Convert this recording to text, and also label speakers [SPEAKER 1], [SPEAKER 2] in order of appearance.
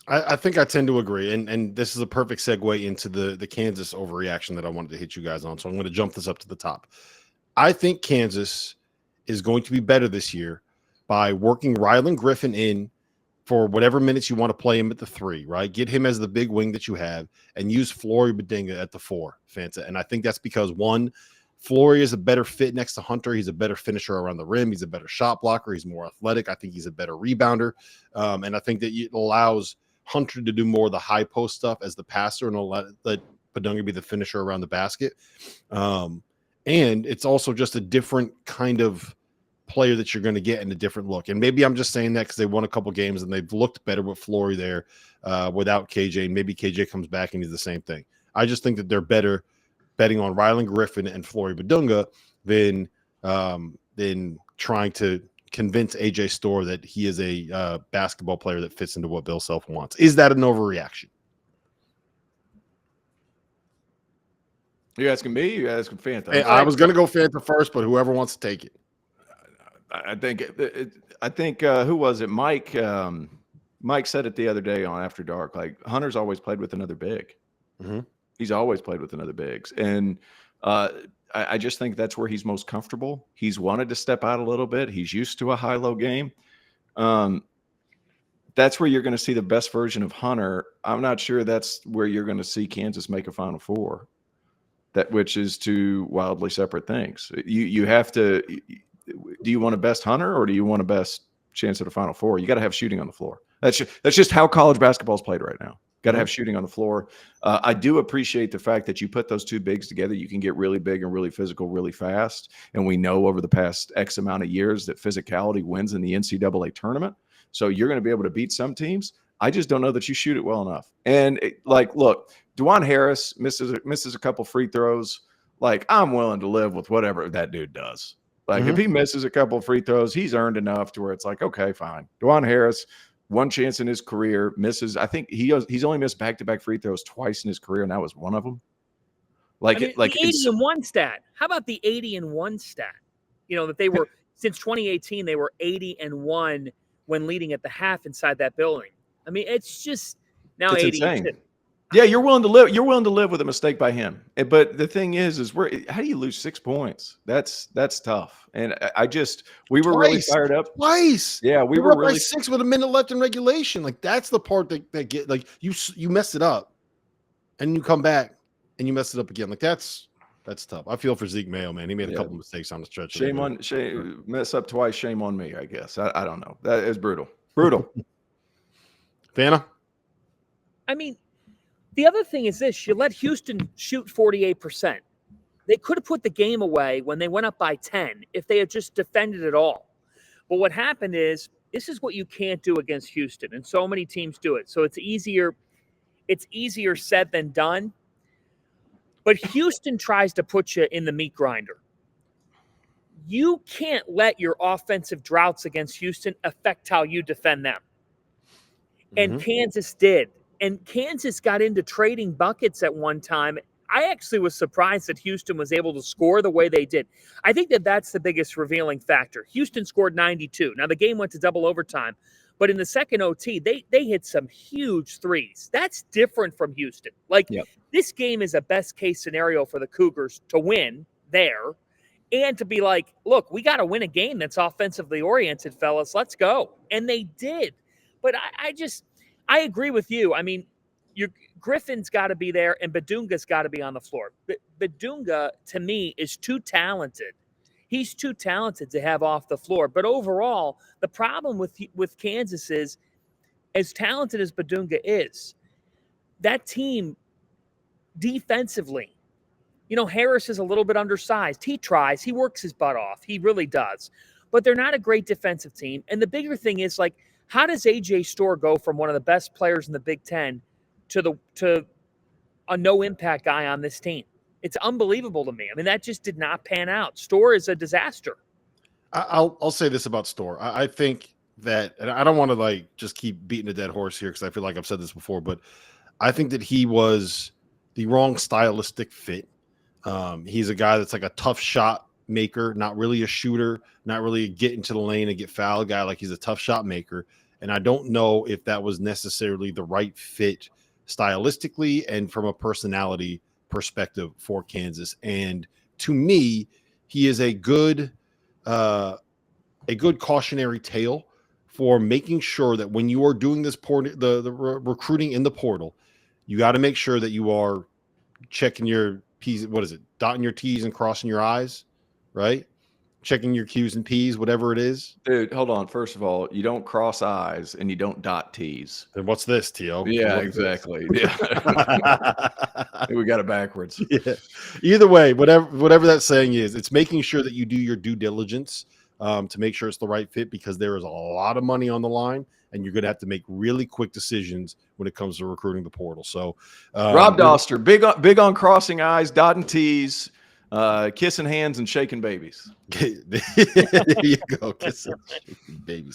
[SPEAKER 1] I think I tend to agree, and this is a perfect segue into the Kansas overreaction that I wanted to hit you guys on. So I'm going to jump this up to the top. I think Kansas is going to be better this year by working Rylan Griffin in for whatever minutes you want to play him at the 3, right? Get him as the big wing that you have and use Flory Bidunga at the 4, Fanta. And I think that's because, one, Flory is a better fit next to Hunter. He's a better finisher around the rim. He's a better shot blocker. He's more athletic. I think he's a better rebounder. And I think that it allows Hunter to do more of the high post stuff as the passer and let Bidunga be the finisher around the basket. And it's also just a different kind of player that you're going to get in a different look. And maybe I'm just saying that because they won a couple games and they've looked better with Flory there without KJ. Maybe KJ comes back and he's the same thing. I just think that they're better betting on Rylan Griffin and Flory Bidunga than trying to convince AJ Storr that he is a basketball player that fits into what Bill Self wants. Is that an overreaction?
[SPEAKER 2] You asking me? You asking Fanta?
[SPEAKER 1] Hey, I was going to go Fanta first, but whoever wants to take it.
[SPEAKER 2] I think who was it? Mike said it the other day on After Dark. Like, Hunter's always played with another big.
[SPEAKER 1] Mm-hmm.
[SPEAKER 2] He's always played with another bigs, and I just think that's where he's most comfortable. He's wanted to step out a little bit. He's used to a high-low game. That's where you're going to see the best version of Hunter. I'm not sure that's where you're going to see Kansas make a Final Four. Which is two wildly separate things. You have to. Do you want a best Hunter or do you want a best chance at a Final Four? You got to have shooting on the floor. That's just how college basketball is played right now. Got to have shooting on the floor. I do appreciate the fact that you put those two bigs together. You can get really big and really physical really fast. And we know over the past X amount of years that physicality wins in the NCAA tournament. So you're going to be able to beat some teams. I just don't know that you shoot it well enough. And look, DeJuan Harris misses a couple free throws. Like, I'm willing to live with whatever that dude does. Like, if he misses a couple free throws, he's earned enough to where it's like, okay, fine. DeJuan Harris, one chance in his career, misses. I think he's only missed back-to-back free throws twice in his career, and that was one of them.
[SPEAKER 3] The 80-1 stat. How about the 80-1 stat? You know, that they were since 2018, they were 80-1 when leading at the half inside that building. I mean, it's just now
[SPEAKER 2] it's
[SPEAKER 3] 80.
[SPEAKER 2] Insane. Yeah, you're willing to live. You're willing to live with a mistake by him. But the thing is how do you lose 6 points? That's tough. And we were really fired up
[SPEAKER 1] twice.
[SPEAKER 2] Yeah, we
[SPEAKER 1] were
[SPEAKER 2] were really
[SPEAKER 1] by 6 with a minute left in regulation. Like, that's the part that get like you messed it up, and you come back and you mess it up again. Like, that's tough. I feel for Zeke Mayo, man. He made a couple mistakes on the stretch.
[SPEAKER 2] Mess up twice. Shame on me, I guess. I don't know. That is brutal. Brutal.
[SPEAKER 1] Vanna?
[SPEAKER 3] I mean, the other thing is this. You let Houston shoot 48%. They could have put the game away when they went up by 10 if they had just defended it all. But what happened is, this is what you can't do against Houston, and so many teams do it. So it's easier said than done. But Houston tries to put you in the meat grinder. You can't let your offensive droughts against Houston affect how you defend them. And Kansas did. And Kansas got into trading buckets at one time. I actually was surprised that Houston was able to score the way they did. I think that's the biggest revealing factor. Houston scored 92. Now, the game went to double overtime. But in the second OT, they hit some huge threes. That's different from Houston. This game is a best-case scenario for the Cougars to win there and to be like, look, we got to win a game that's offensively oriented, fellas. Let's go. And they did. But I agree with you. I mean, Griffin's got to be there, and Bidunga's got to be on the floor. Bidunga, to me, is too talented. He's too talented to have off the floor. But overall, the problem with Kansas is, as talented as Bidunga is, that team defensively, Harris is a little bit undersized. He tries. He works his butt off. He really does. But they're not a great defensive team. And the bigger thing is, how does AJ Storr go from one of the best players in the Big Ten to a no-impact guy on this team? It's unbelievable to me. I mean, that just did not pan out. Storr is a disaster.
[SPEAKER 1] I'll say this about Storr. I think that, and I don't want to just keep beating a dead horse here because I feel like I've said this before, but I think that he was the wrong stylistic fit. He's a guy that's like a tough shot maker, not really a shooter, not really a get into the lane and get fouled guy. Like, he's a tough shot maker. And I don't know if that was necessarily the right fit stylistically and from a personality perspective for Kansas. And to me, he is a good cautionary tale for making sure that when you are doing this recruiting in the portal, you got to make sure that you are checking your P's. What is it? Dotting your T's and crossing your I's, right? Checking your Q's and P's, whatever it is.
[SPEAKER 2] Dude, hold on. First of all, you don't cross I's and you don't dot T's.
[SPEAKER 1] Then what's this, T.O.?
[SPEAKER 2] Yeah, exactly. Yeah. We got it backwards.
[SPEAKER 1] Yeah. Either way, whatever that saying is, it's making sure that you do your due diligence to make sure it's the right fit, because there is a lot of money on the line and you're going to have to make really quick decisions when it comes to recruiting the portal. So
[SPEAKER 2] Rob Doster, big on crossing I's, dotting T's, kissing hands and shaking babies.
[SPEAKER 1] There you go. Kissing, shaking babies.